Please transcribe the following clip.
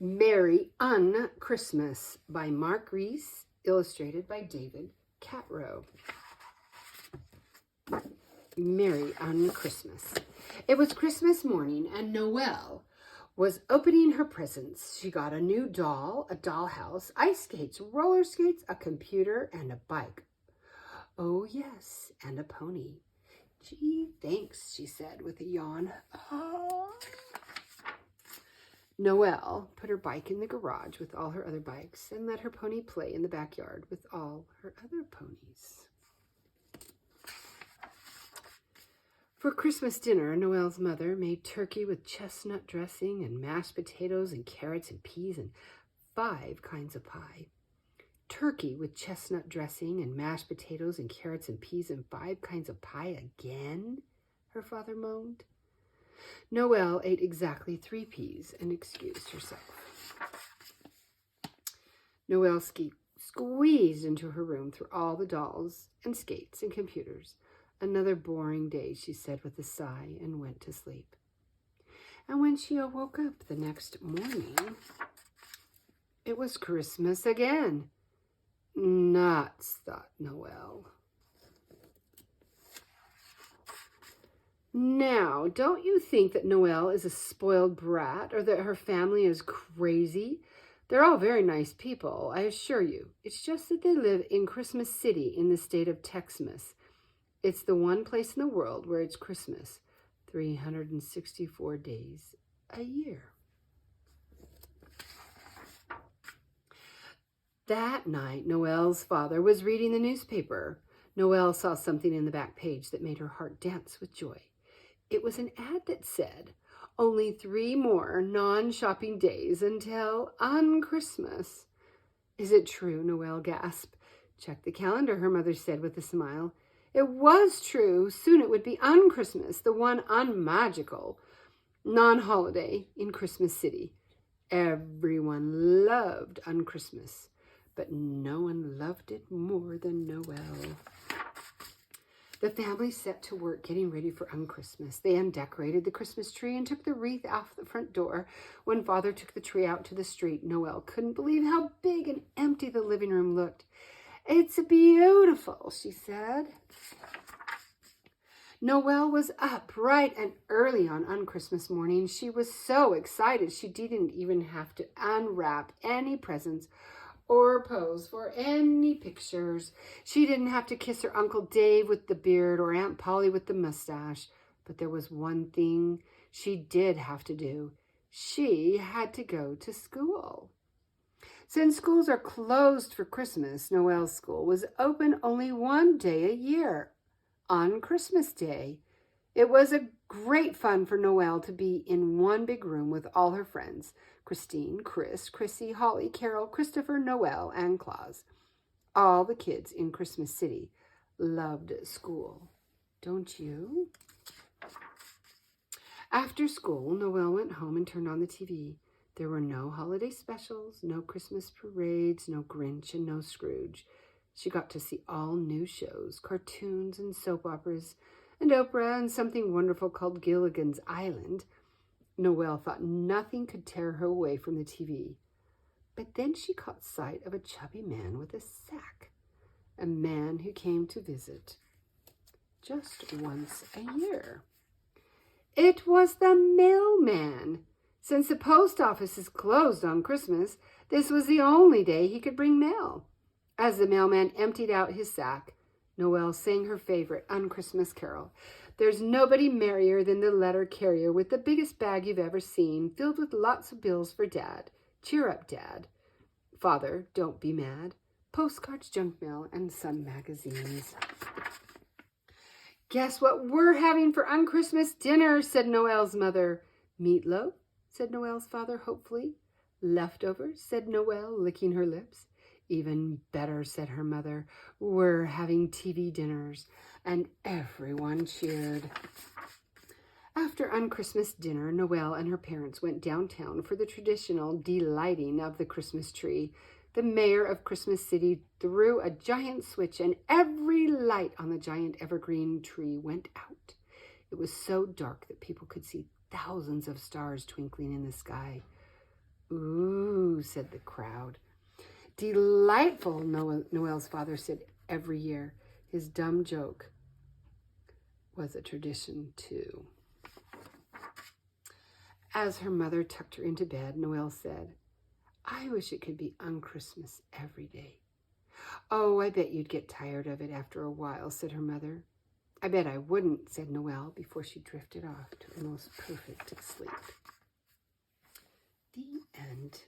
Merry Un-Christmas by Mark Reiss, illustrated by David Catrow. Merry Un-Christmas. It was Christmas morning and Noelle was opening her presents. She got a new doll, a dollhouse, ice skates, roller skates, a computer, and a bike. Oh yes, and a pony. Gee, thanks, she said with a yawn. Oh. Noelle put her bike in the garage with all her other bikes and let her pony play in the backyard with all her other ponies. For Christmas dinner, Noelle's mother made turkey with chestnut dressing and mashed potatoes and carrots and peas and 5 kinds of pie. Turkey with chestnut dressing and mashed potatoes and carrots and peas and 5 kinds of pie again? Her father moaned. Noelle ate exactly 3 peas and excused herself. Noelle squeezed into her room through all the dolls and skates and computers. Another boring day, she said with a sigh, and went to sleep. And when she awoke up the next morning, it was Christmas again. Nuts, thought Noelle. Now, don't you think that Noelle is a spoiled brat or that her family is crazy? They're all very nice people, I assure you. It's just that they live in Christmas City in the state of Texas. It's the one place in the world where it's Christmas 364 days a year. That night, Noelle's father was reading the newspaper. Noelle saw something in the back page that made her heart dance with joy. It was an ad that said, only 3 more non-shopping days until Un-Christmas. Is it true? Noelle gasped. Check the calendar, her mother said with a smile. It was true. Soon it would be Un-Christmas, the one unmagical non-holiday in Christmas City. Everyone loved Un-Christmas, but no one loved it more than Noelle. The family set to work getting ready for Un-Christmas. They undecorated the Christmas tree and took the wreath off the front door. When Father took the tree out to the street, Noelle couldn't believe how big and empty the living room looked. It's beautiful, she said. Noelle was up bright and early on Un-Christmas morning. She was so excited she didn't even have to unwrap any presents or pose for any pictures. She didn't have to kiss her Uncle Dave with the beard or Aunt Polly with the mustache. But there was one thing she did have to do. She had to go to school. Since schools are closed for Christmas, Noelle's school was open only one day a year, on Christmas Day. It was a great fun for Noelle to be in one big room with all her friends, Christine, Chris, Chrissy, Holly, Carol, Christopher, Noelle, and Claus. All the kids in Christmas City loved school. Don't you? After school, Noelle went home and turned on the TV. There were no holiday specials, no Christmas parades, no Grinch, and no Scrooge. She got to see all new shows, cartoons and soap operas, and Oprah and something wonderful called Gilligan's Island. Noelle thought nothing could tear her away from the TV. But then she caught sight of a chubby man with a sack, a man who came to visit just once a year. It was the mailman. Since the post office is closed on Christmas, this was the only day he could bring mail. As the mailman emptied out his sack, Noelle sang her favorite Un-Christmas carol. There's nobody merrier than the letter carrier with the biggest bag you've ever seen, filled with lots of bills for Dad. Cheer up, Dad. Father, don't be mad. Postcards, junk mail, and some magazines. Guess what we're having for Un-Christmas dinner, said Noelle's mother. Meatloaf, said Noelle's father hopefully. Leftovers, said Noelle, licking her lips. Even better, said her mother. We're having TV dinners. And everyone cheered. After Un-Christmas dinner, Noelle and her parents went downtown for the traditional delighting of the Christmas tree. The mayor of Christmas City threw a giant switch and every light on the giant evergreen tree went out. It was so dark that people could see thousands of stars twinkling in the sky. Ooh, said the crowd. Delightful, Noelle's father said every year. His dumb joke was a tradition, too. As her mother tucked her into bed, Noelle said, I wish it could be on Christmas every day. Oh, I bet you'd get tired of it after a while, said her mother. I bet I wouldn't, said Noelle before she drifted off to the most perfect sleep. The end.